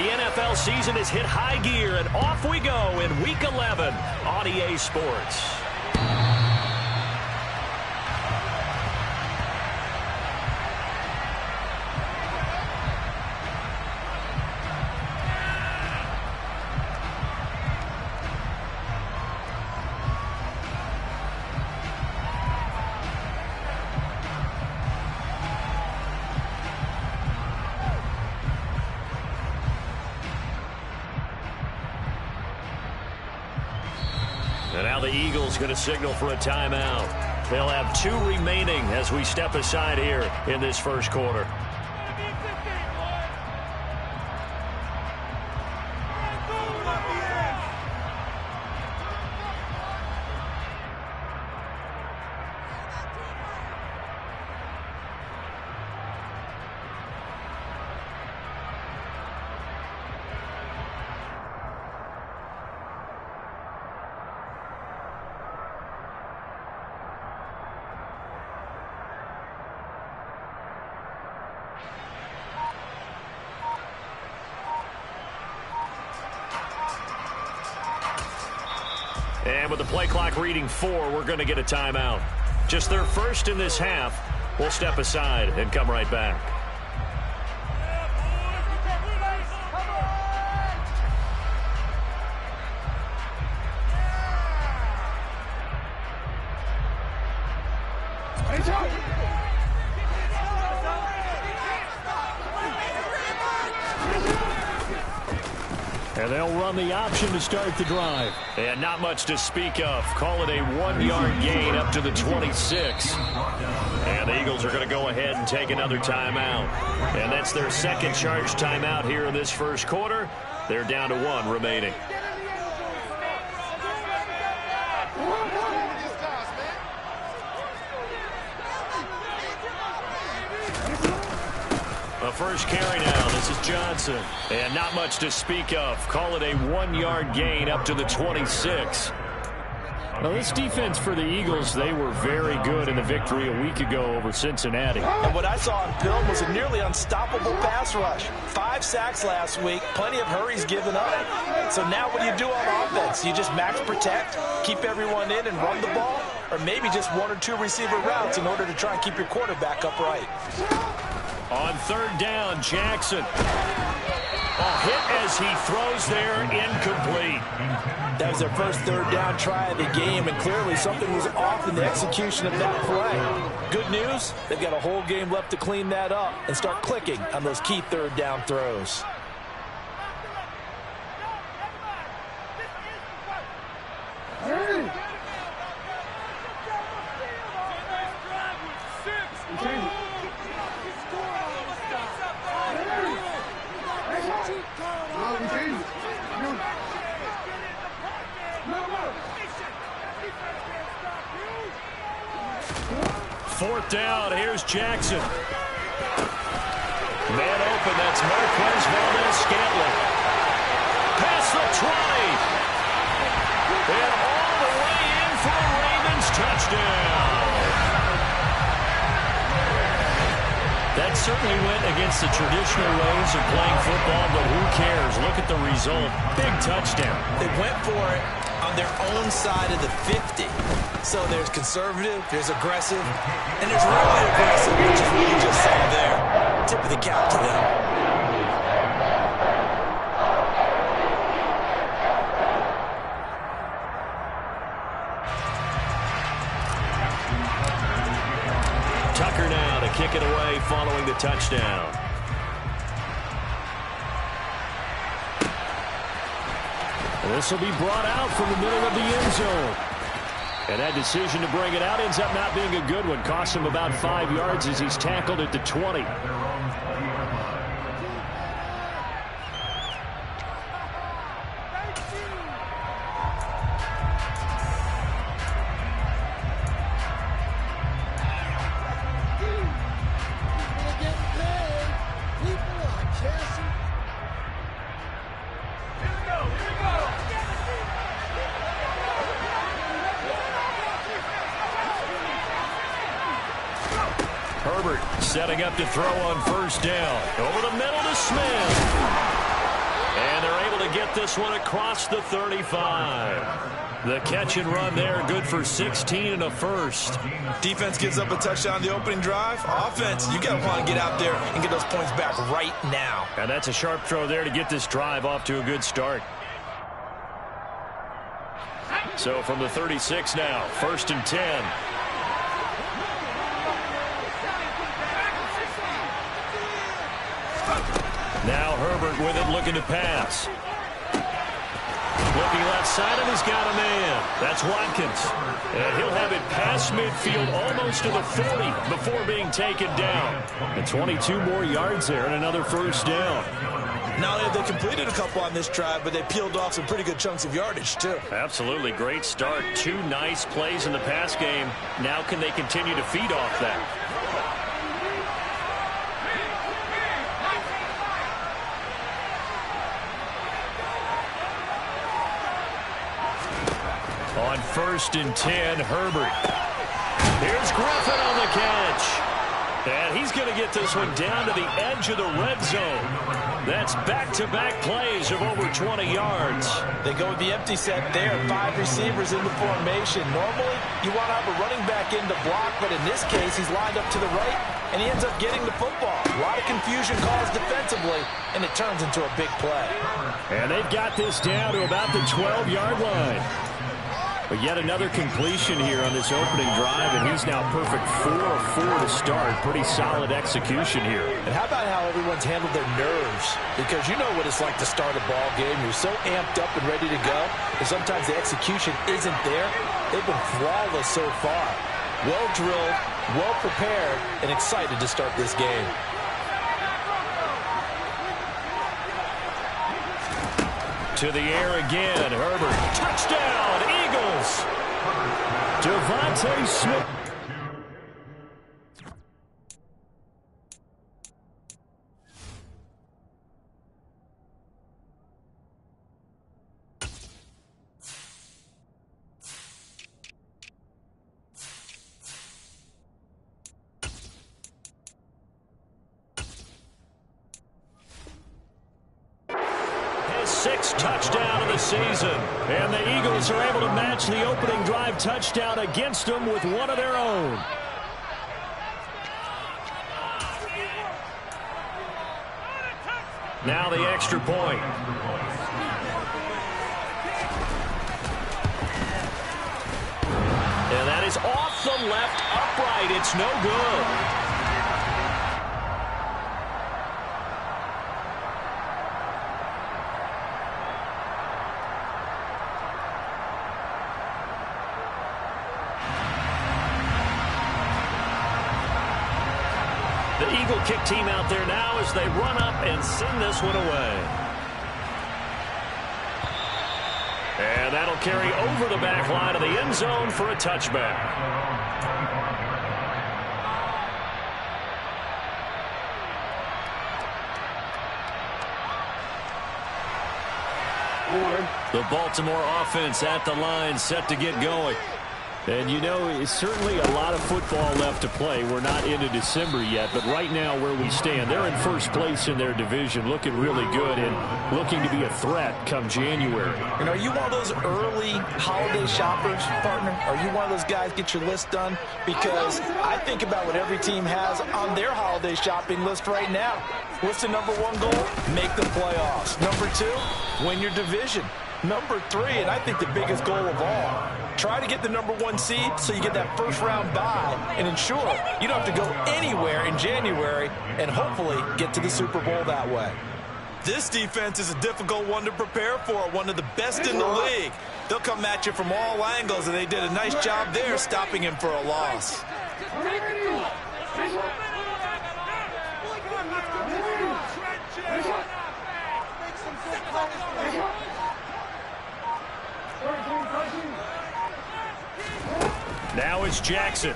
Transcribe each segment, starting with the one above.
The NFL season has hit high gear, and off we go in Week 11 on EA Sports. And now the Eagles going to signal for a timeout. They'll have 2 remaining as we step aside here in this first quarter. And with the play clock reading 4, we're going to get a timeout. Just their first in this half. We'll step aside and come right back. And they'll run the option to start the drive. And not much to speak of. Call it a 1-yard gain up to the 26. And the Eagles are going to go ahead and take another timeout. And that's their second charge timeout here in this first quarter. They're down to 1 remaining. A first carry now. This is Johnson. And not much to speak of. Call it a 1-yard gain up to the 26. Now, this defense for the Eagles, they were very good in the victory a week ago over Cincinnati. And what I saw on film was a nearly unstoppable pass rush. 5 sacks last week, plenty of hurries given up. So now what do you do on offense? You just max protect, keep everyone in and run the ball, or maybe just 1 or 2 receiver routes in order to try and keep your quarterback upright. On third down, Jackson. A hit as he throws there, incomplete. That was their first third down try of the game, and clearly something was off in the execution of that play. Good news, they've got a whole game left to clean that up and start clicking on those key third down throws. Fourth down, here's Jackson. Man open, that's Marquez Valdez-Scantling. Past the 20. And all the way in for the Ravens touchdown. That certainly went against the traditional ways of playing football, but who cares? Look at the result. Big touchdown. They went for it on their own side of the 50. So there's conservative, there's aggressive, and there's really aggressive, which is what you just saw there. Tip of the cap to them. Tucker now to kick it away following the touchdown. This will be brought out from the middle of the end zone. And that decision to bring it out ends up not being a good one. Cost him about 5 yards as he's tackled at the 20. Herbert setting up to throw on first down. Over the middle to Smith. And they're able to get this one across the 35. The catch and run there, good for 16 and a first. Defense gives up a touchdown on the opening drive. Offense, you got to want to get out there and get those points back right now. And that's a sharp throw there to get this drive off to a good start. So from the 36 now, 1st and 10. Now Herbert with it, looking to pass. Looking left side, and he's got a man. That's Watkins. And he'll have it past midfield, almost to the 40 before being taken down. And 22 more yards there and another first down. Not only have they completed a couple on this drive, but they peeled off some pretty good chunks of yardage, too. Absolutely. Great start. 2 nice plays in the pass game. Now can they continue to feed off that? On 1st and 10, Herbert. Here's Griffin on the catch. And he's going to get this one down to the edge of the red zone. That's back-to-back plays of over 20 yards. They go with the empty set there. 5 receivers in the formation. Normally, you want to have a running back in to block, but in this case, he's lined up to the right, and he ends up getting the football. A lot of confusion caused defensively, and it turns into a big play. And they've got this down to about the 12-yard line. But yet another completion here on this opening drive, and he's now perfect 4 of 4 to start. Pretty solid execution here. And how about how everyone's handled their nerves? Because you know what it's like to start a ball game. You're so amped up and ready to go, and sometimes the execution isn't there. They've been flawless so far. Well drilled, well prepared, and excited to start this game. To the air again, Herbert. Touchdown, Eagles! Devontae Smith. Sixth touchdown of the season. And the Eagles are able to match the opening drive touchdown against them with one of their own. Now the extra point. And that is off the left upright. It's no good. The Eagle kick team out there now as they run up and send this one away. And that'll carry over the back line of the end zone for a touchback. The Baltimore offense at the line, set to get going. And, you know, it's certainly a lot of football left to play. We're not into December yet, but right now where we stand, they're in first place in their division, looking really good and looking to be a threat come January. And are you one of those early holiday shoppers, partner? Are you one of those guys get your list done? Because I think about what every team has on their holiday shopping list right now. What's the number 1 goal? Make the playoffs. Number 2, win your division. Number 3, and I think the biggest goal of all, try to get the number 1 seed so you get that first-round bye and ensure you don't have to go anywhere in January and hopefully get to the Super Bowl that way. This defense is a difficult one to prepare for, one of the best in the league. They'll come at you from all angles, and they did a nice job there stopping him for a loss. Now it's Jackson.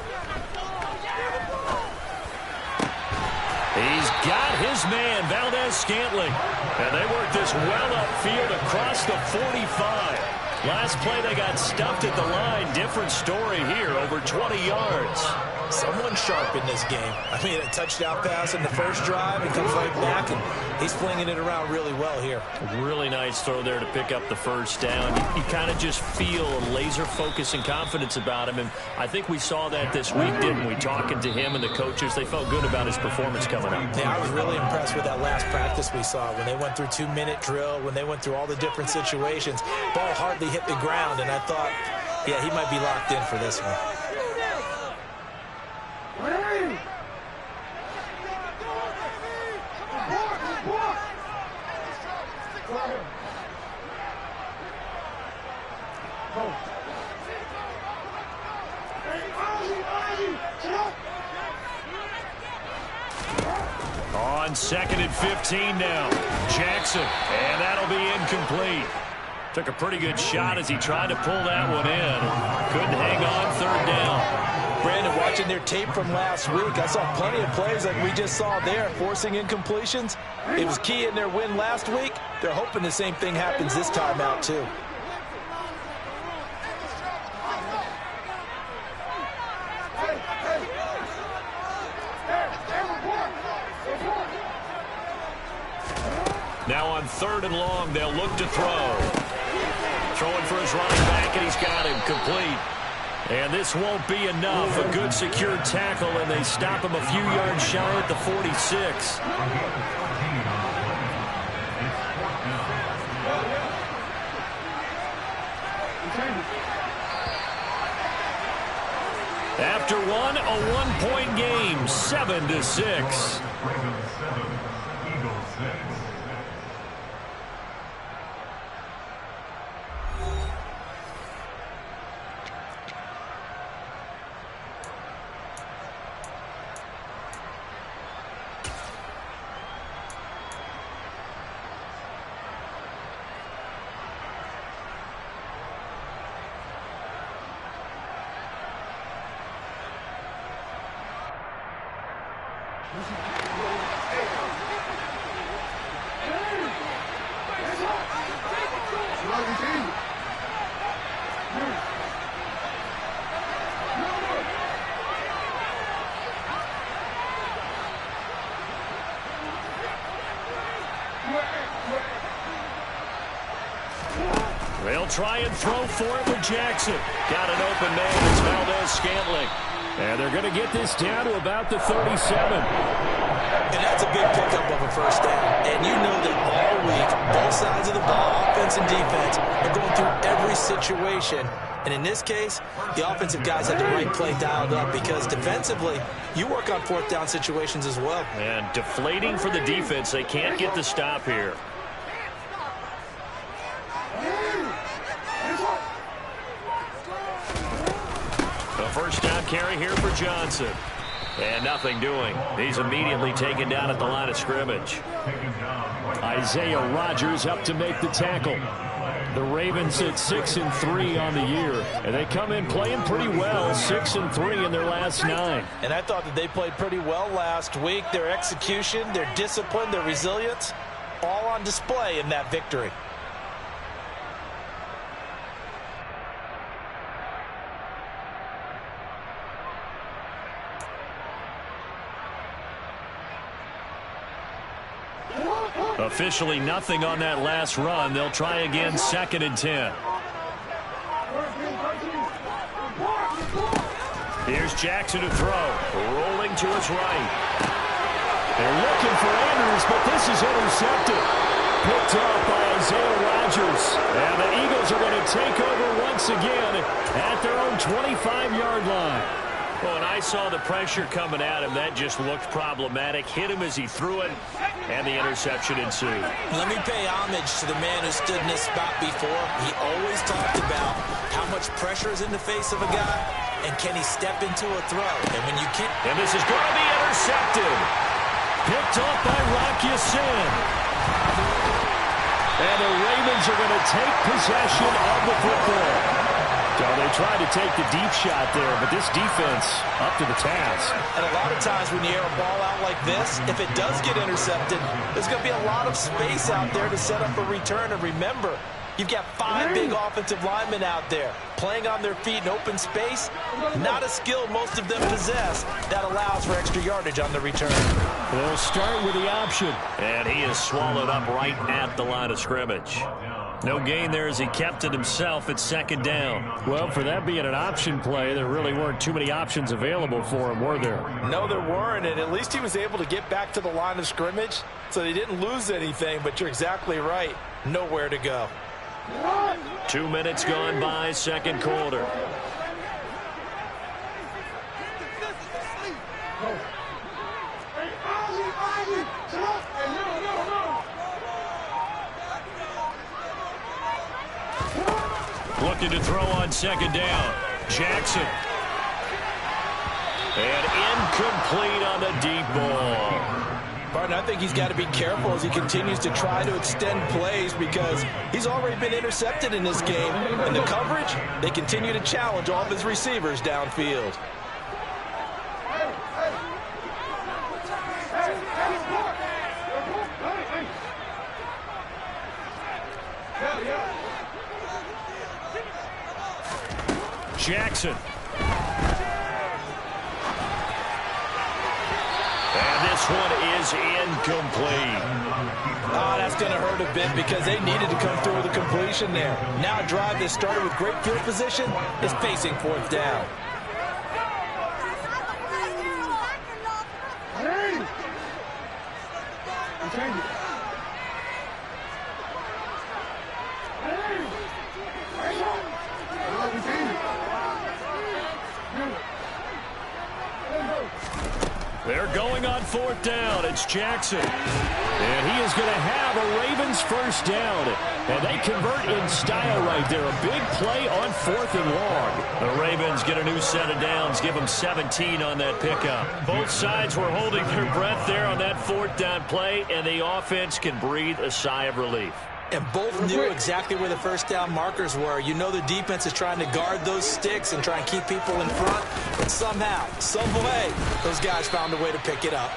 He's got his man, Valdez-Scantling. And they work this well upfield across the 45. Last play, they got stuffed at the line. Different story here, over 20 yards. Someone sharp in this game. I mean, a touchdown pass in the first drive, he comes right back, and he's flinging it around really well here. Really nice throw there to pick up the first down. You kind of just feel a laser focus and confidence about him, and I think we saw that this week, didn't we? Talking to him and the coaches, they felt good about his performance coming up. Yeah, I was really impressed with that last practice we saw when they went through 2-minute drill, when they went through all the different situations. Ball hardly hit the ground, and I thought, yeah, he might be locked in for this one. On 2nd and 15 now. Jackson, and that'll be incomplete. Took a pretty good shot as he tried to pull that one in. Couldn't hang on 3rd down. Brandon, watching their tape from last week, I saw plenty of plays like we just saw there, forcing incompletions. It was key in their win last week. They're hoping the same thing happens this time out, too. Now on 3rd and long, they'll look to throw. Throwing for his running back, and he's got him complete. And this won't be enough. A good secure tackle, and they stop him a few yards shy at the 46. After one, a one-point game, 7-6. They'll try and throw for it with Jackson. Got an open man. It's Valdez-Scantling. And they're going to get this down to about the 37. And that's a big pickup of a first down. And you know that all week, both sides of the ball, offense and defense, are going through every situation. And in this case, the offensive guys had the right play dialed up because defensively, you work on 4th down situations as well. And deflating for the defense. They can't get the stop here. First down carry here for Johnson. And nothing doing. He's immediately taken down at the line of scrimmage. Isaiah Rodgers up to make the tackle. The Ravens at 6-3 on the year. And they come in playing pretty well, 6-3 in their last 9. And I thought that they played pretty well last week. Their execution, their discipline, their resilience, all on display in that victory. Officially nothing on that last run. They'll try again 2nd and 10. Here's Jackson to throw. Rolling to his right. They're looking for Andrews, but this is intercepted. Picked off by Isaiah Rodgers. And the Eagles are going to take over once again at their own 25-yard line. Well, and I saw the pressure coming at him. That just looked problematic. Hit him as he threw it, and the interception ensued. Let me pay homage to the man who stood in this spot before. He always talked about how much pressure is in the face of a guy, and can he step into a throw. And when you can't... And this is going to be intercepted. Picked off by Rock Ya-Sin. And the Ravens are going to take possession of the football. So they tried to take the deep shot there, but this defense up to the task. And a lot of times when you air a ball out like this, if it does get intercepted, there's going to be a lot of space out there to set up a return. And remember, You've got 5 big offensive linemen out there playing on their feet in open space. Not a skill most of them possess that allows for extra yardage on the return. They'll start with the option. And he is swallowed up right at the line of scrimmage. No gain there as he kept it himself at second down. Well, for that being an option play, there really weren't too many options available for him, were there? No, there weren't, and at least he was able to get back to the line of scrimmage, so they didn't lose anything, but you're exactly right. Nowhere to go. 2 minutes gone by, second quarter. Looking to throw on second down. Jackson. And incomplete on the deep ball. Barton, I think he's got to be careful as he continues to try to extend plays because he's already been intercepted in this game. And the coverage, they continue to challenge all of his receivers downfield. Jackson. And this one is incomplete. Oh, that's going to hurt a bit because they needed to come through with a completion there. Now a drive that started with great field position is facing fourth down. They're going on fourth down. It's Jackson. And he is going to have a Ravens first down. And they convert in style right there. A big play on fourth and long. The Ravens get a new set of downs. Give them 17 on that pickup. Both sides were holding their breath there on that fourth down play. And the offense can breathe a sigh of relief. And both knew exactly where the first down markers were. You know the defense is trying to guard those sticks and try and keep people in front. But somehow, some way, those guys found a way to pick it up.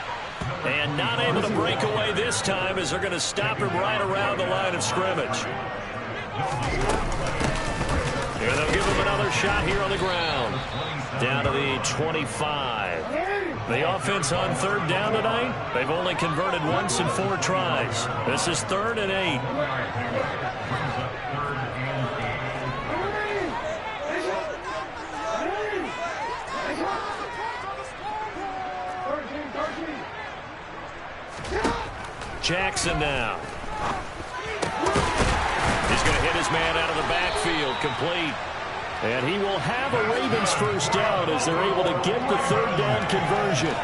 And not able to break away this time as they're going to stop him right around the line of scrimmage. Here they'll give him another shot here on the ground. Down to the 25. The offense on third down tonight, they've only converted once in 4 tries. This is 3rd and 8. Jackson now. He's going to hit his man out of the backfield, complete. And he will have a Ravens first down as they're able to get the third down conversion.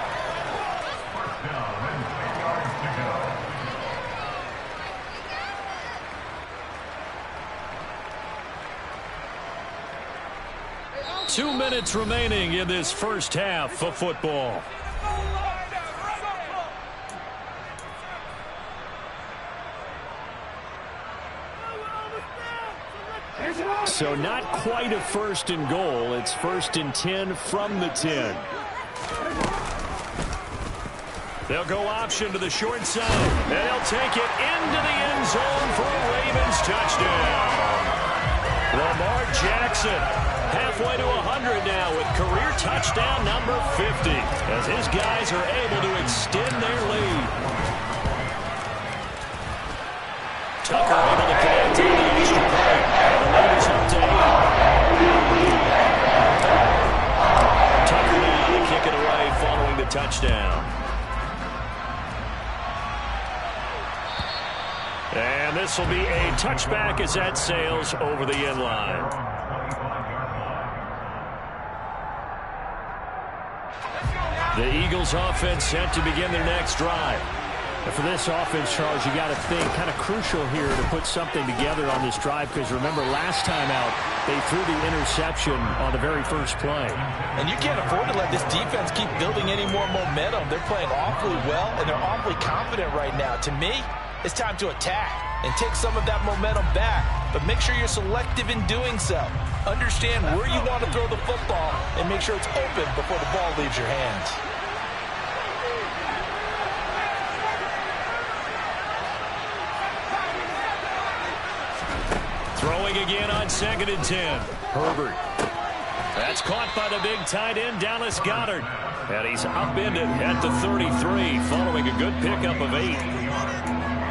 Two minutes remaining in this first half of football. So not quite a first and goal. It's 1st and 10 from the 10. They'll go option to the short side. And they'll take it into the end zone for a Ravens touchdown. Lamar Jackson halfway to 100 now with career touchdown number 50 as his guys are able to extend their lead. Tucker able to connect on the extra point. The lead is up to 8. Tucker now to kick it away following the touchdown. And this will be a touchback as that sails over the end line. The Eagles offense set to begin their next drive. And for this offense, Charles, you got to think kind of crucial here to put something together on this drive because remember last time out they threw the interception on the very first play. And you can't afford to let this defense keep building any more momentum. They're playing awfully well and they're awfully confident right now. To me, it's time to attack and take some of that momentum back. But make sure you're selective in doing so. Understand where you want to throw the football and make sure it's open before the ball leaves your hands. throwing again on 2nd and 10. Herbert. That's caught by the big tight end, Dallas Goedert. And he's upended at the 33, following a good pickup of 8.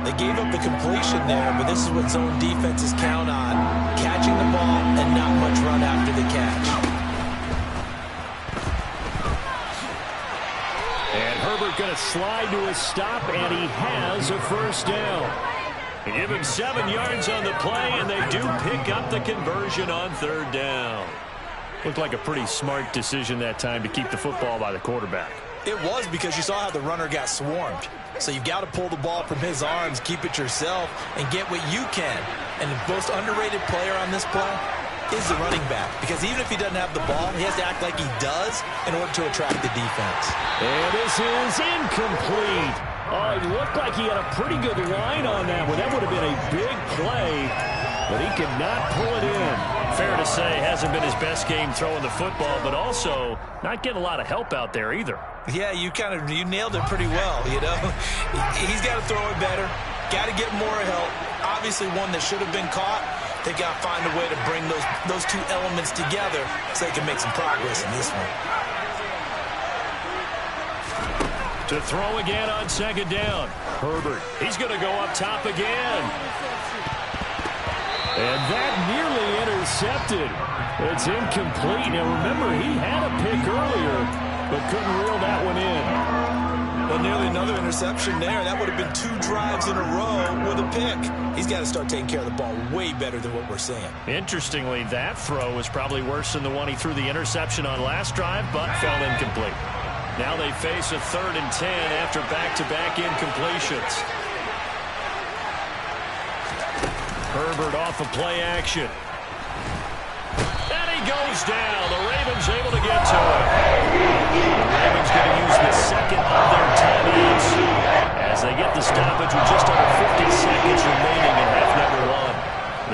They gave up the completion there, but this is what zone defenses count on. Catching the ball and not much run after the catch. And Herbert going to slide to a stop, and he has a first down. They give him 7 yards on the play, and they do pick up the conversion on 3rd down. Looked like a pretty smart decision that time to keep the football by the quarterback. It was, because you saw how the runner got swarmed. So you've got to pull the ball from his arms, keep it yourself, and get what you can. And the most underrated player on this play is the running back. Because even if he doesn't have the ball, he has to act like he does in order to attract the defense. And this is incomplete. Oh, it looked like he had a pretty good line on that one. That would have been a big play, but he could not pull it in. Fair to say, hasn't been his best game throwing the football, but also not getting a lot of help out there either. Yeah, you nailed it pretty well, you know. He's got to throw it better. Got to get more help. Obviously one that should have been caught. They got to find a way to bring those two elements together so they can make some progress in this one. To throw again on 2nd down. Herbert. He's going to go up top again. And that nearly intercepted. It's incomplete. Now remember, he had a pick earlier, but couldn't reel that one in. Well, nearly another interception there. That would have been 2 drives in a row with a pick. He's got to start taking care of the ball way better than what we're seeing. Interestingly, that throw was probably worse than the one he threw the interception on last drive, but fell incomplete. Now they face a 3rd and 10 after back-to-back incompletions. Herbert off of play action. And he goes down. The Ravens able to get to it. The Ravens going to use the second of their timeouts as they get the stoppage with just under 50 seconds remaining in half number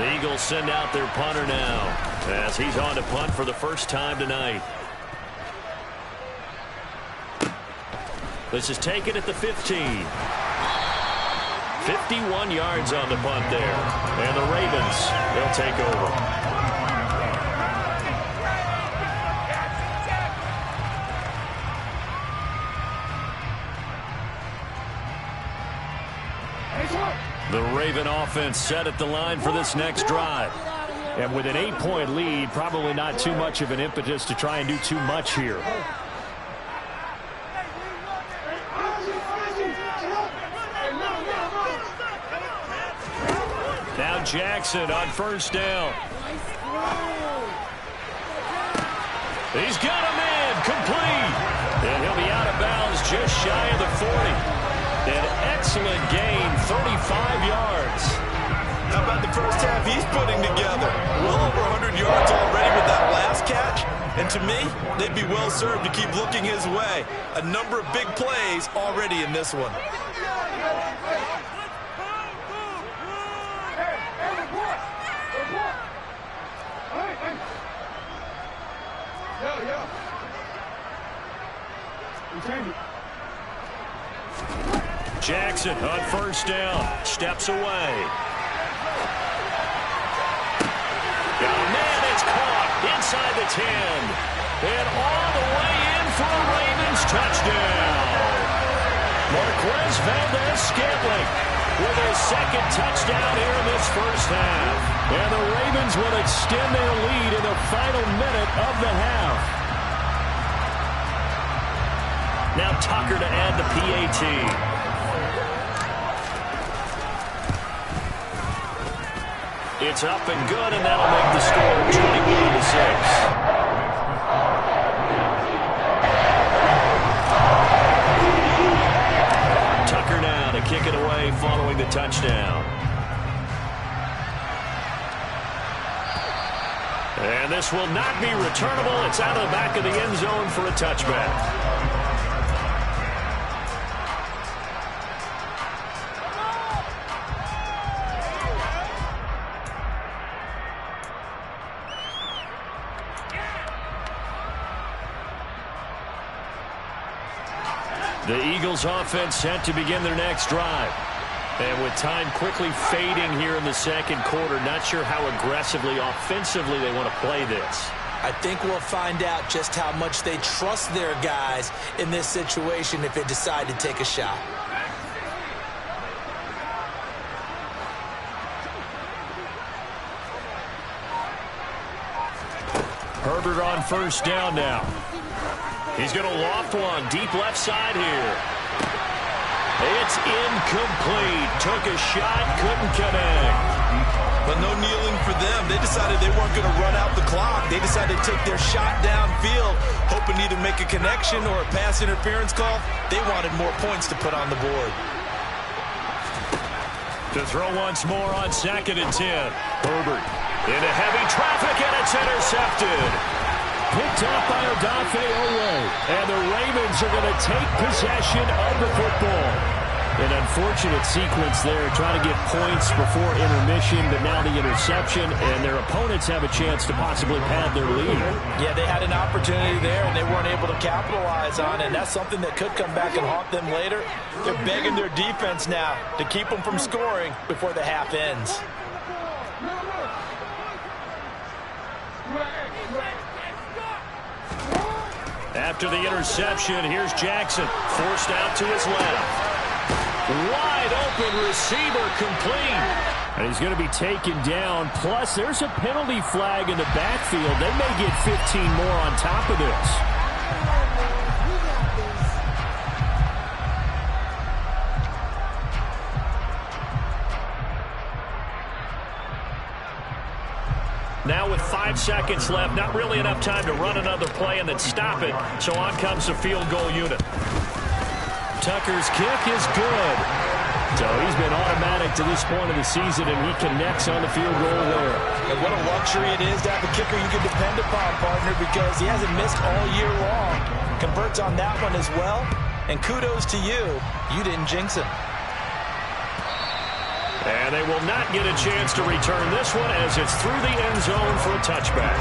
1. The Eagles send out their punter now as he's on to punt for the first time tonight. This is taken at the 15. 51 yards on the punt there. And the Ravens, they'll take over. The Raven offense set at the line for this next drive. And with an 8-point lead, probably not too much of an impetus to try and do too much here. Now Jackson on first down. He's got him in, complete. And he'll be out of bounds just shy of the 40. An excellent gain, 35 yards. How about the first half he's putting together? Well over 100 yards already with that last catch. And to me, they'd be well served to keep looking his way. A number of big plays already in this one. Jackson on first down, steps away. Oh, man, it's caught inside the 10. And all the way in for a Ravens touchdown. Marquez Valdez-Scantling with his second touchdown here in this first half. And the Ravens will extend their lead in the final minute of the half. Now Tucker to add the PAT. It's up and good, and that'll make the score 21-6. Tucker now to kick it away following the touchdown. And this will not be returnable. It's out of the back of the end zone for a touchback. The Eagles offense set to begin their next drive. And with time quickly fading here in the second quarter, not sure how aggressively, offensively they want to play this. I think we'll find out just how much they trust their guys in this situation if they decide to take a shot. Herbert on first down now. He's going to loft one deep left side here. It's incomplete. Took a shot, couldn't connect. But no kneeling for them. They decided they weren't going to run out the clock. They decided to take their shot downfield, hoping to either make a connection or a pass interference call. They wanted more points to put on the board. To throw once more on 2nd and 10. Herbert into heavy traffic, and it's intercepted. Picked off by Odafe Oweh. And the Ravens are going to take possession of the football. An unfortunate sequence there, trying to get points before intermission, but now the interception, and their opponents have a chance to possibly pad their lead. Yeah, they had an opportunity there, and they weren't able to capitalize on it, and that's something that could come back and haunt them later. They're begging their defense now to keep them from scoring before the half ends. After the interception, here's Jackson, forced out to his left. Wide open receiver complete. And he's going to be taken down. Plus, there's a penalty flag in the backfield. They may get 15 more on top of this. Now with 5 seconds left, not really enough time to run another play and then stop it. So on comes the field goal unit. Tucker's kick is good. So he's been automatic to this point of the season, and he connects on the field goal there. And what a luxury it is to have a kicker you can depend upon, partner, because he hasn't missed all year long. Converts on that one as well. And kudos to you. You didn't jinx him. And they will not get a chance to return this one as it's through the end zone for a touchback.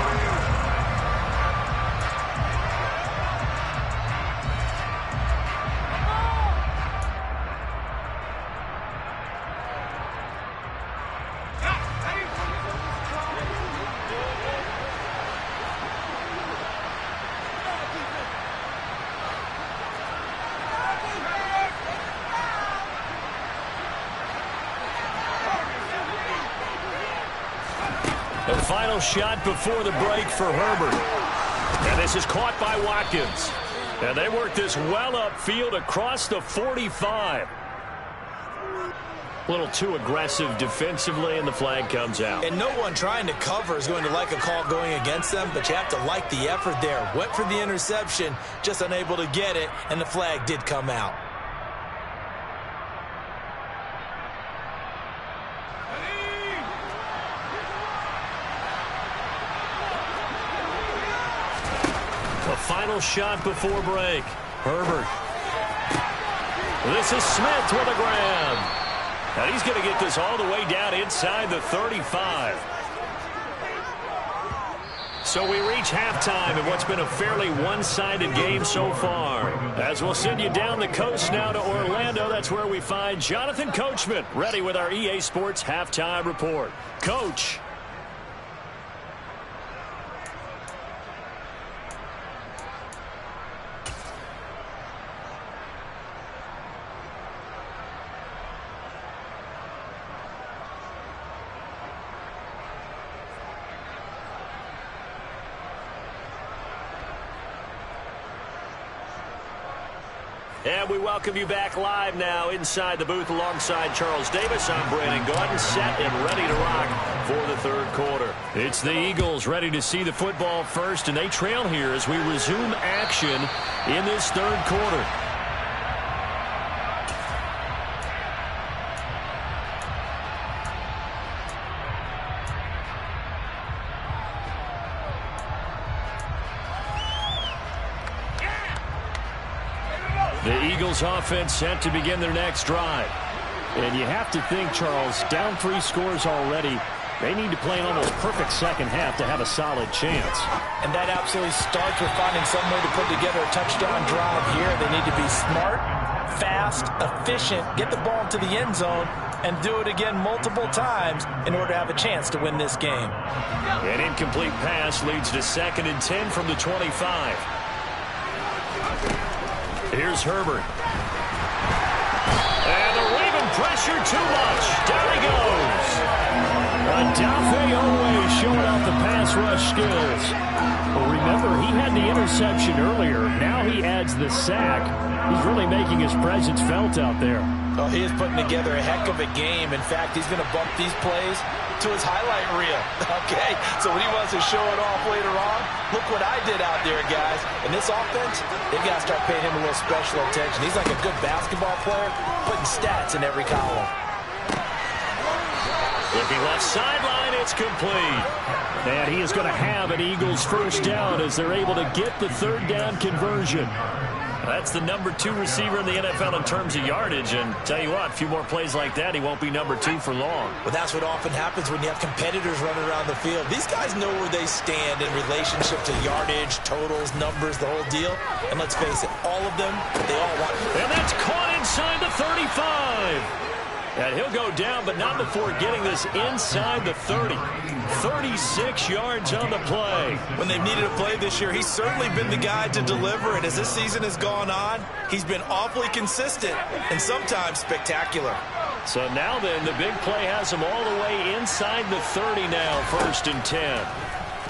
The final shot before the break for Herbert. And this is caught by Watkins. And they work this well upfield across the 45. A little too aggressive defensively, and the flag comes out. And no one trying to cover is going to like a call going against them, but you have to like the effort there. Went for the interception, just unable to get it, and the flag did come out. The final shot before break. Herbert. This is Smith with a grab. And he's going to get this all the way down inside the 35. So we reach halftime in what's been a fairly one-sided game so far. As we'll send you down the coast now to Orlando, that's where we find Jonathan Coachman ready with our EA Sports Halftime Report. Coach. And we welcome you back live now inside the booth alongside Charles Davis. I'm Brandon Gordon, set and ready to rock for the third quarter. It's the Eagles ready to see the football first, and they trail here as we resume action in this third quarter. The Eagles offense set to begin their next drive. And you have to think, Charles, down 3 scores already. They need to play an almost perfect second half to have a solid chance. And that absolutely starts with finding some way to put together a touchdown drive here. They need to be smart, fast, efficient, get the ball into the end zone, and do it again multiple times in order to have a chance to win this game. An incomplete pass leads to 2nd and 10 from the 25. Here's Herbert. And the Raven pressure too much. Down he goes. Adafe always showing off the pass rush skills. Well, remember, he had the interception earlier. Now he adds the sack. He's really making his presence felt out there. Oh, he is putting together a heck of a game. In fact, he's going to bump these plays to his highlight reel. Okay, so when he wants to show it off later on, look what I did out there, guys. In this offense, they've got to start paying him a little special attention. He's like a good basketball player, putting stats in every column. Looking left sideline, it's complete. And he is going to have an Eagles first down as they're able to get the 3rd down conversion. That's the number 2 receiver in the NFL in terms of yardage. And tell you what, a few more plays like that, he won't be number 2 for long. Well, that's what often happens when you have competitors running around the field. These guys know where they stand in relationship to yardage, totals, numbers, the whole deal. And let's face it, all of them, they all want it. And that's caught inside the 35. And he'll go down, but not before getting this inside the 30. 36 yards on the play. When they've needed a play this year, he's certainly been the guy to deliver. And as this season has gone on, he's been awfully consistent and sometimes spectacular. So now then, the big play has him all the way inside the 30 now, 1st and 10.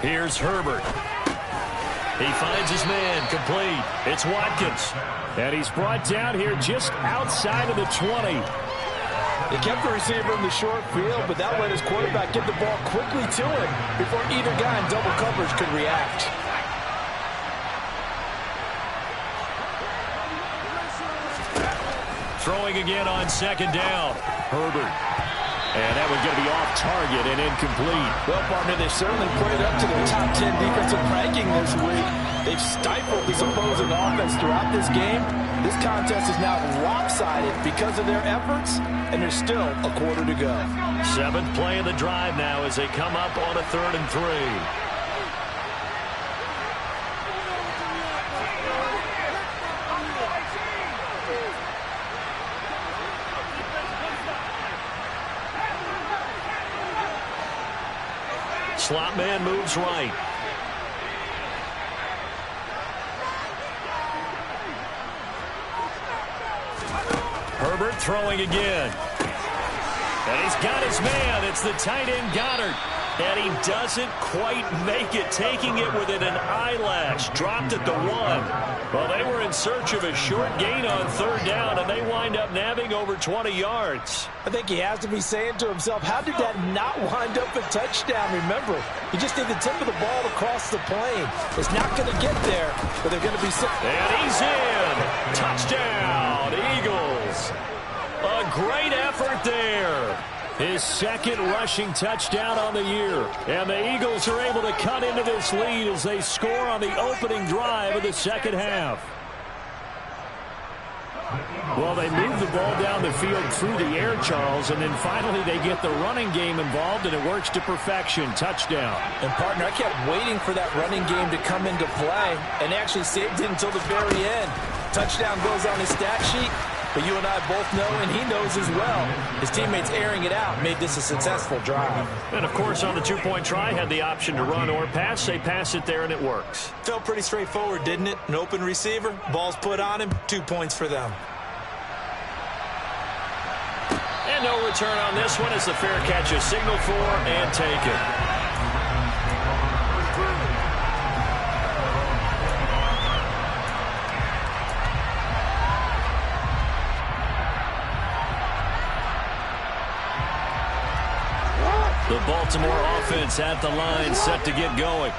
Here's Herbert. He finds his man, complete. It's Watkins. And he's brought down here just outside of the 20. They kept the receiver in the short field, but that let his quarterback get the ball quickly to him before either guy in double coverage could react. Throwing again on 2nd down. Herbert. And that one's going to be off target and incomplete. Well, partner, they certainly played up to their top 10 defensive ranking this week. They've stifled this opposing offense throughout this game. This contest is now lopsided because of their efforts, and there's still a quarter to go. 7th play of the drive now as they come up on a 3rd and 3. Slot man moves right. Herbert throwing again. And he's got his man. It's the tight end Goddard. And he doesn't quite make it, taking it within an eyelash. Dropped at the 1. Well, they were in search of a short gain on 3rd down, and they wind up nabbing over 20 yards. I think he has to be saying to himself, how did that not wind up a touchdown? Remember, you just need the tip of the ball to cross the plane. It's not going to get there, but they're going to be... And he's in. Touchdown, Eagles. A great effort there. His 2nd rushing touchdown on the year. And the Eagles are able to cut into this lead as they score on the opening drive of the 2nd half. Well, they move the ball down the field through the air, Charles, and then finally they get the running game involved, and it works to perfection. Touchdown. And, partner, I kept waiting for that running game to come into play, and actually saved it until the very end. Touchdown goes on his stat sheet. But you and I both know, and he knows as well, his teammates airing it out made this a successful drive. And, of course, on the 2-point try, had the option to run or pass. They pass it there, and it works. Felt pretty straightforward, didn't it? An open receiver, ball's put on him, 2 points for them. And no return on this one as the fair catch is signaled for and taken. The Baltimore offense at the line, set to get going.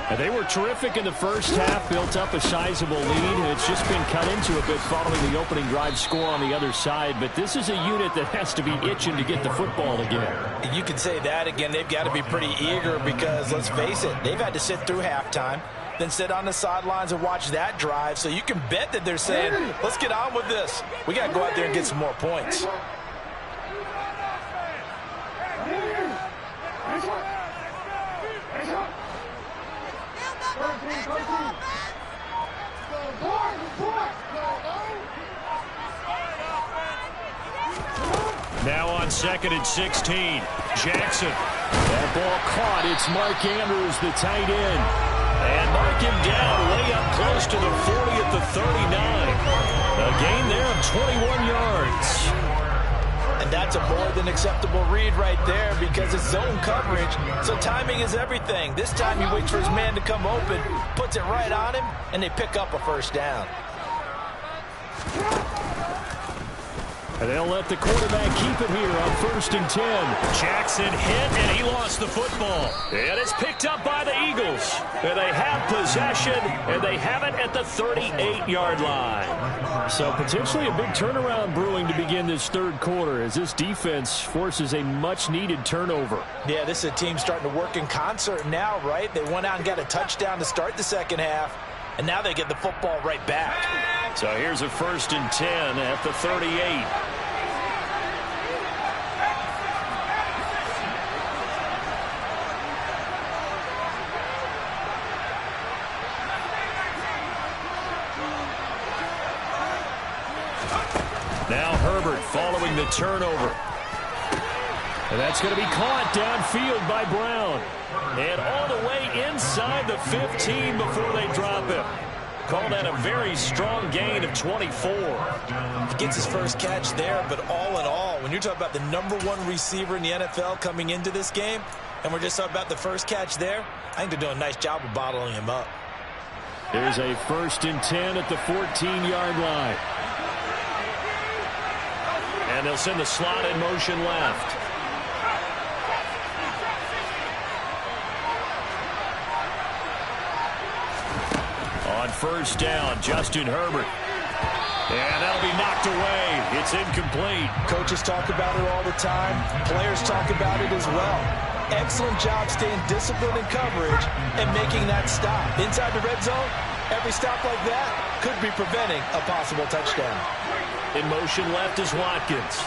And they were terrific in the first half, built up a sizable lead, and it's just been cut into a bit following the opening drive score on the other side. But this is a unit that has to be itching to get the football again. You could say that again. They've got to be pretty eager because, let's face it, they've had to sit through halftime, then sit on the sidelines and watch that drive. So you can bet that they're saying, let's get on with this. We got to go out there and get some more points. Now on on 2nd and 16. Jackson. That ball caught. It's Mark Andrews, the tight end. And mark him down way up close to the 40 at the 39. A gain there of 21 yards. And that's a more than acceptable read right there because it's zone coverage, so timing is everything. This time he waits for his man to come open, puts it right on him, and they pick up a first down. And they'll let the quarterback keep it here on 1st and 10. Jackson hit, and he lost the football. And it's picked up by the Eagles. And they have possession, and they have it at the 38-yard line. So potentially a big turnaround brewing to begin this third quarter as this defense forces a much-needed turnover. Yeah, this is a team starting to work in concert now, right? They went out and got a touchdown to start the second half, and now they get the football right back. So here's a 1st and 10 at the 38. Now Herbert following the turnover. And that's going to be caught downfield by Brown. And all the way inside the 15 before they drop him. Call that a very strong gain of 24. He gets his first catch there, but all in all, when you're talking about the #1 receiver in the NFL coming into this game, and we're just talking about the first catch there, I think they're doing a nice job of bottling him up. There's a 1st and 10 at the 14-yard line. And they'll send the slot in motion left. On 1st down, Justin Herbert. And that'll be knocked away. It's incomplete. Coaches talk about it all the time. Players talk about it as well. Excellent job staying disciplined in coverage and making that stop. Inside the red zone, every stop like that could be preventing a possible touchdown. In motion left is Watkins.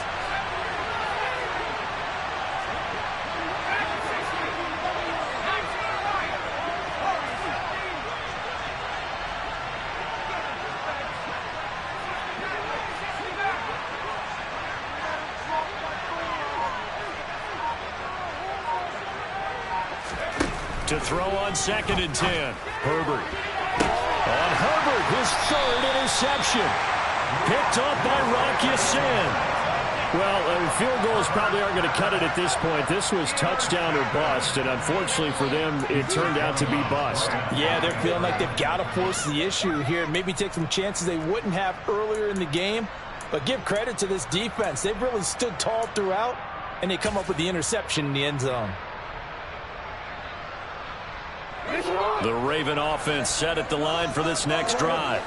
To throw on 2nd and 10. Herbert. On Herbert, his 3rd interception. Picked up by Rock Ya-Sin. Well, field goals probably aren't going to cut it at this point. This was touchdown or bust, and unfortunately for them, it turned out to be bust. Yeah, they're feeling like they've got to force the issue here. Maybe take some chances they wouldn't have earlier in the game. But give credit to this defense. They've really stood tall throughout, and they come up with the interception in the end zone. The Raven offense set at the line for this next drive.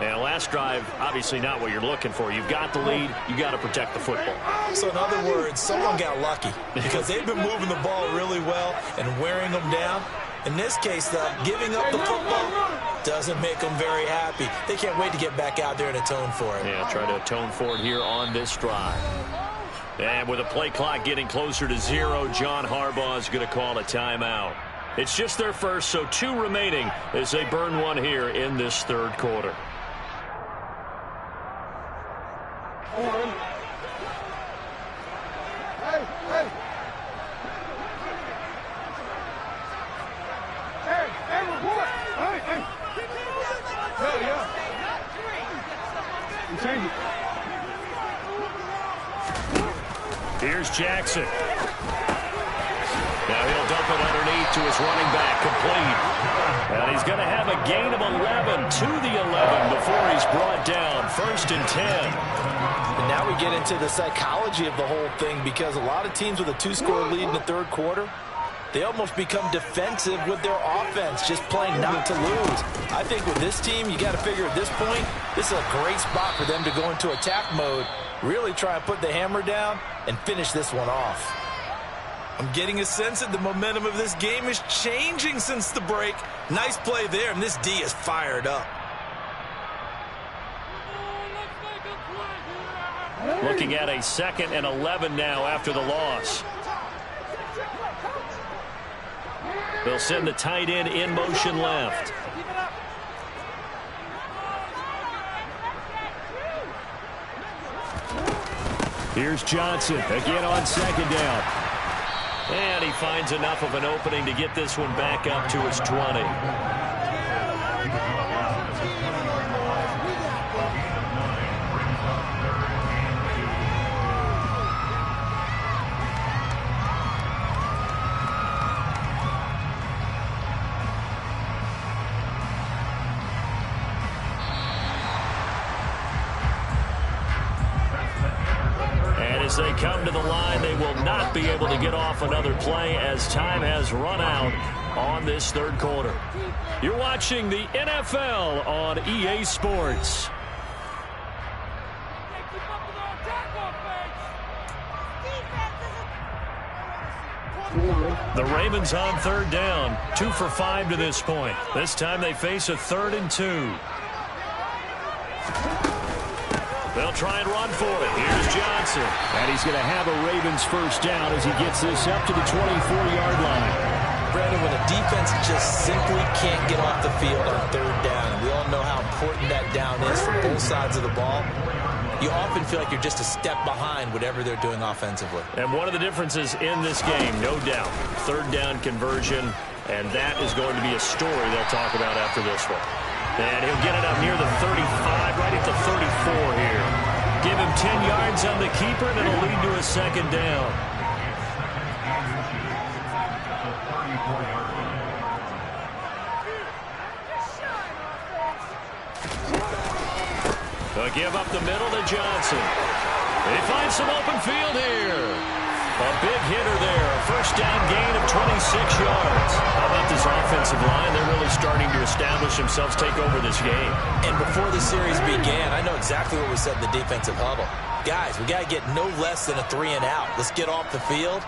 And last drive, obviously not what you're looking for. You've got the lead. You've got to protect the football. So in other words, someone got lucky because they've been moving the ball really well and wearing them down. In this case, though, giving up the football doesn't make them very happy. They can't wait to get back out there and atone for it. Yeah, try to atone for it here on this drive. And with the play clock getting closer to 0, John Harbaugh is going to call a timeout. It's just their first, so 2 remaining as they burn one here in this third quarter. Here's Jackson. Now he'll dump it underneath to his running back, complete. And he's going to have a gain of 11 to the 11 before he's brought down. 1st and 10. And now we get into the psychology of the whole thing because a lot of teams with a 2-score lead in the third quarter, they almost become defensive with their offense, just playing not to lose. I think with this team, you got to figure at this point, this is a great spot for them to go into attack mode, really try and put the hammer down and finish this one off. I'm getting a sense that the momentum of this game is changing since the break. Nice play there, and this D is fired up. Looking at a 2nd and 11 now after the loss. They'll send the tight end in motion left. Here's Johnson again on second down. And he finds enough of an opening to get this one back up to his 20. As they come to the line, they will not be able to get off another play as time has run out on this third quarter. You're watching the NFL on EA Sports. The Ravens on third down, 2 for 5 to this point. This time they face a 3rd and 2. They'll try and run for it. Here's Johnson. And he's going to have a Ravens first down as he gets this up to the 24-yard line. Brandon, when a defense just simply can't get off the field on third down, we all know how important that down is for both sides of the ball. You often feel like you're just a step behind whatever they're doing offensively. And one of the differences in this game, no doubt, third down conversion, and that is going to be a story they'll talk about after this one. And he'll get it up near the 35, right at the 34 here. Give him 10 yards on the keeper, and it'll lead to a second down. They'll give up the middle to Johnson. They find some open field here. A big hitter there. A first down gain of 26 yards. How about this offensive line? They're really starting to establish themselves, take over this game. And before the series began, I know exactly what we said in the defensive huddle. Guys, we got to get no less than a 3-and-out. Let's get off the field.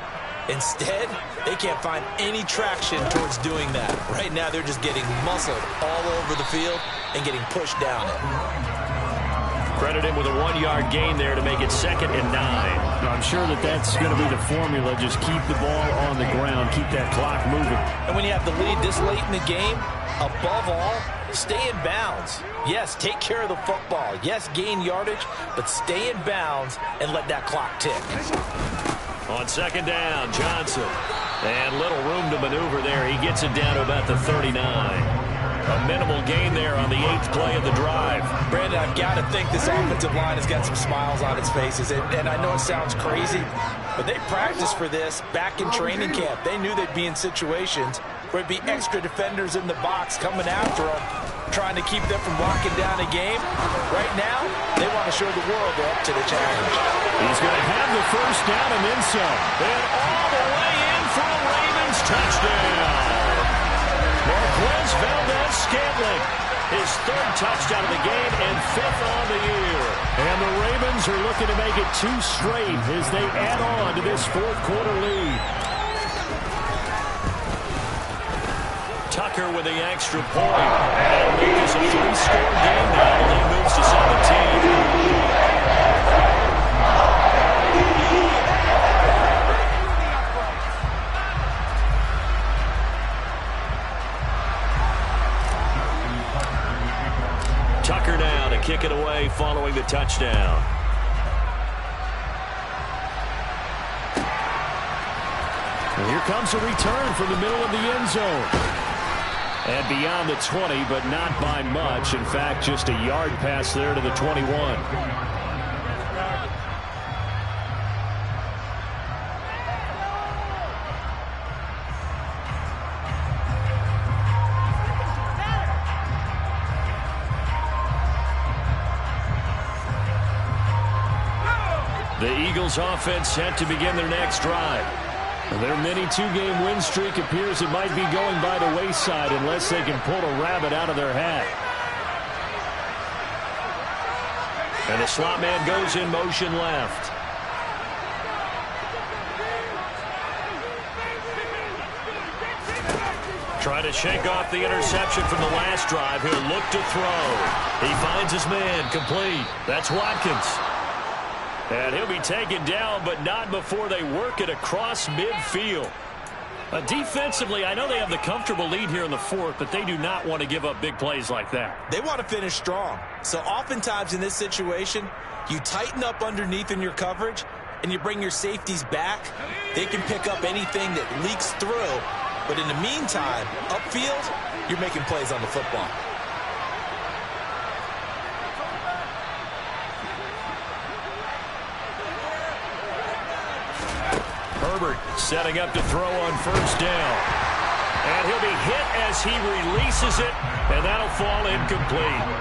Instead, they can't find any traction towards doing that. Right now, they're just getting muscled all over the field and getting pushed down it. Credit him with a 1-yard gain there to make it 2nd and 9. I'm sure that's going to be the formula. Just keep the ball on the ground. Keep that clock moving. And when you have the lead this late in the game, above all, stay in bounds. Yes, take care of the football. Yes, gain yardage, but stay in bounds and let that clock tick. On second down, Johnson. And little room to maneuver there. He gets it down to about the 39. A minimal gain there on the 8th play of the drive. Brandon, I've got to think this offensive line has got some smiles on its faces. And I know it sounds crazy, but they practiced for this back in training camp. They knew they'd be in situations where it'd be extra defenders in the box coming after them, trying to keep them from locking down a game. Right now, they want to show the world they're up to the challenge. He's going to have the first down and then some. And all the way in for a Ravens touchdown. Marquez Valdez-Scantling, his 3rd touchdown of the game and 5th on the year. And the Ravens are looking to make it 2 straight as they add on to this 4th quarter lead. Tucker with the extra point. And it is a 3-score game now. The lead moves to 17. Tucker now to kick it away following the touchdown. And here comes a return from the middle of the end zone. And beyond the 20, but not by much. In fact, just a yard pass there to the 21. The Eagles offense set to begin their next drive. Their mini 2-game win streak appears it might be going by the wayside unless they can pull a rabbit out of their hat. And the slot man goes in motion left. Trying to shake off the interception from the last drive. He'll look to throw. He finds his man complete. That's Watkins. And he'll be taken down, but not before they work it across midfield. Defensively, I know they have the comfortable lead here in the 4th, but they do not want to give up big plays like that. They want to finish strong. So oftentimes in this situation, you tighten up underneath in your coverage, and you bring your safeties back, they can pick up anything that leaks through. But in the meantime, upfield, you're making plays on the football. Herbert setting up to throw on first down. And he'll be hit as he releases it, and that'll fall incomplete.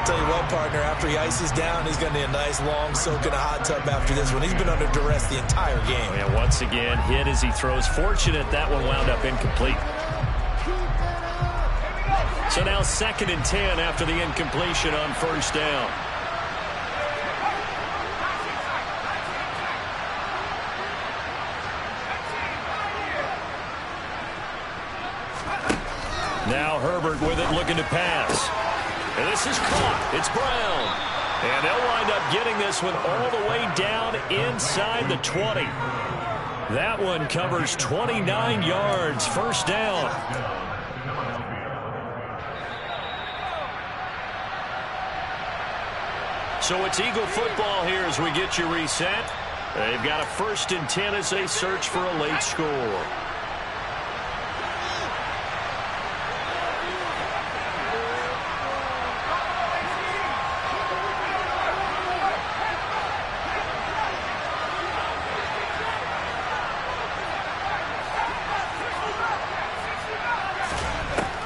Tell you what, partner, after he ices down, he's going to need a nice long soak in a hot tub after this one. He's been under duress the entire game. And once again, hit as he throws. Fortunate that one wound up incomplete. So now 2nd and 10 after the incompletion on first down. Now Herbert with it, looking to pass. And this is caught. It's Brown. And they'll wind up getting this one all the way down inside the 20. That one covers 29 yards. First down. So it's Eagle football here as we get you reset. They've got a 1st and 10 as they search for a late score.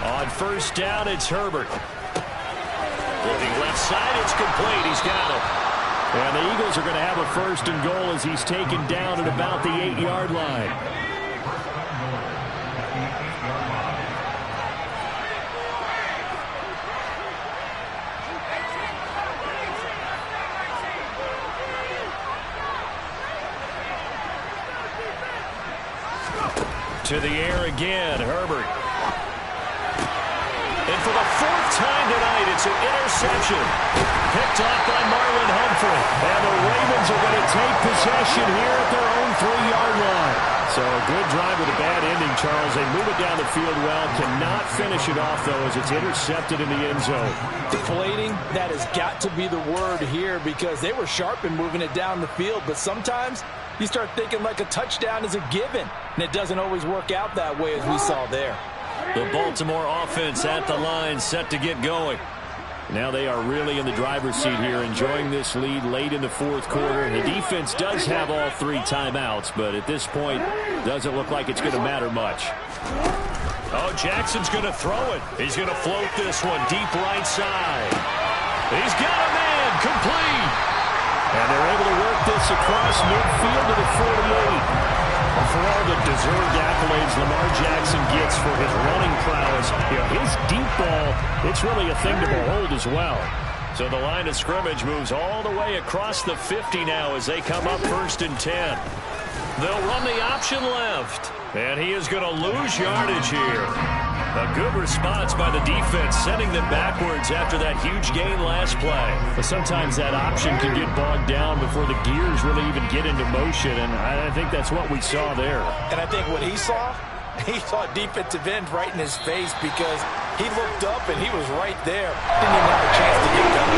On first down, it's Herbert. Looking left side, it's complete. He's got it. And the Eagles are going to have a 1st and goal as he's taken down at about the 8-yard line. To the air again, Herbert. And for the 4th time tonight, it's an interception. Picked off by Marlon Humphrey. And the Ravens are going to take possession here at their own 3-yard line. So a good drive with a bad ending, Charles. They move it down the field well. Cannot finish it off, though, as it's intercepted in the end zone. Deflating, that has got to be the word here because they were sharp in moving it down the field. But sometimes you start thinking like a touchdown is a given. And it doesn't always work out that way as we saw there. The Baltimore offense at the line, set to get going. Now they are really in the driver's seat here, enjoying this lead late in the 4th quarter. The defense does have all 3 timeouts, but at this point, doesn't look like it's going to matter much. Oh, Jackson's going to throw it. He's going to float this one deep right side. He's got a man, complete. And they're able to work this across midfield to the 48. For all the deserved accolades Lamar Jackson gets for his running prowess, his deep ball, it's really a thing to behold as well. So the line of scrimmage moves all the way across the 50 now as they come up 1st and 10. They'll run the option left, and he is going to lose yardage here. A good response by the defense, sending them backwards after that huge gain last play. But sometimes that option can get bogged down before the gears really even get into motion, and I think that's what we saw there. And I think what he saw defensive end right in his face because he looked up and he was right there. Didn't even have a chance to get done.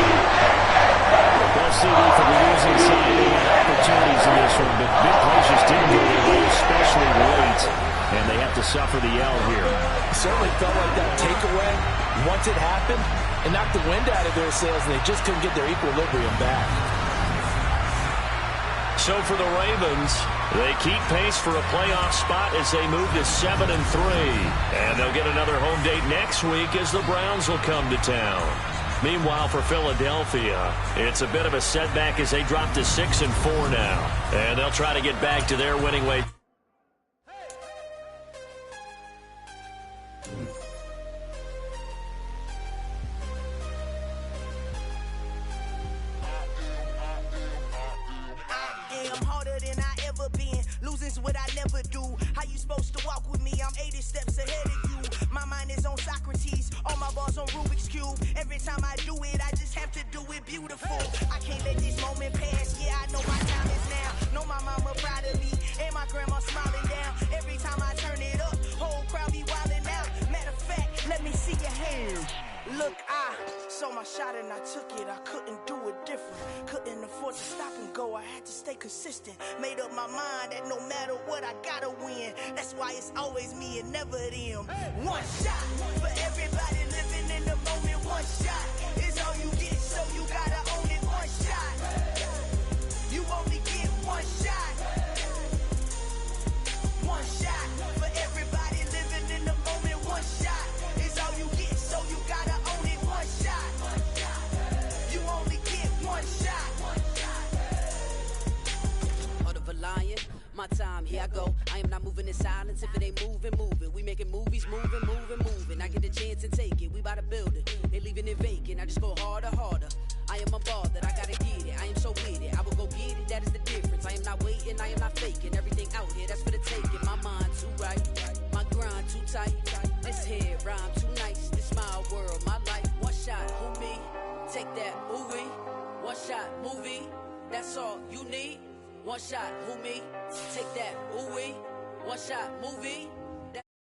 Best CD for the losing side. They had opportunities in this one, but big plays just didn't go their way, especially late. And they have to suffer the L here. Certainly felt like that takeaway, once it happened, it knocked the wind out of their sails, and they just couldn't get their equilibrium back. So for the Ravens, they keep pace for a playoff spot as they move to 7-3. And they'll get another home date next week as the Browns will come to town. Meanwhile, for Philadelphia, it's a bit of a setback as they drop to 6-4 now. And they'll try to get back to their winning way. What I never do. How you supposed to walk with me? I'm 80 steps ahead of you. My mind is on Socrates. All my balls on Rubik's Cube. Every time I do it, I just have to do it beautiful. I can't let this moment pass. Yeah, I know my time is now. Know my mama proud of me. And my grandma smiling down. Every time I turn it up, whole crowd be wilding out. Matter of fact, let me see your hands. Look, I saw my shot and I took it. I couldn't do it different. Couldn't afford to stop and go. I had to stay consistent. Made up my mind that no matter what, I gotta win. That's why it's always me and never them. One shot for everybody living in the moment. One shot is all you get, so you gotta own it. One shot. You only get one shot. One shot for everybody living in the moment. One shot is all you get, so you gotta own it. One shot. You only get one shot. Heart of a lion, my time, here I go. I am not moving in silence. If it ain't moving, moving. We making movies, moving, moving, moving. I get the chance and take it. We bout to build it. They leaving it vacant. I just go harder, harder. I am a ball that I gotta get it. I am so with it. I will go get it. That is the difference. I am not waiting. I am not faking. Everything out here, that's for the taking. My mind too right. My grind too tight. This head rhyme too nice. This my world, my life. One shot, who me? Take that, ooh-wee. One shot, movie. That's all you need. One shot, who me? Take that, ooh-wee. One shot, movie.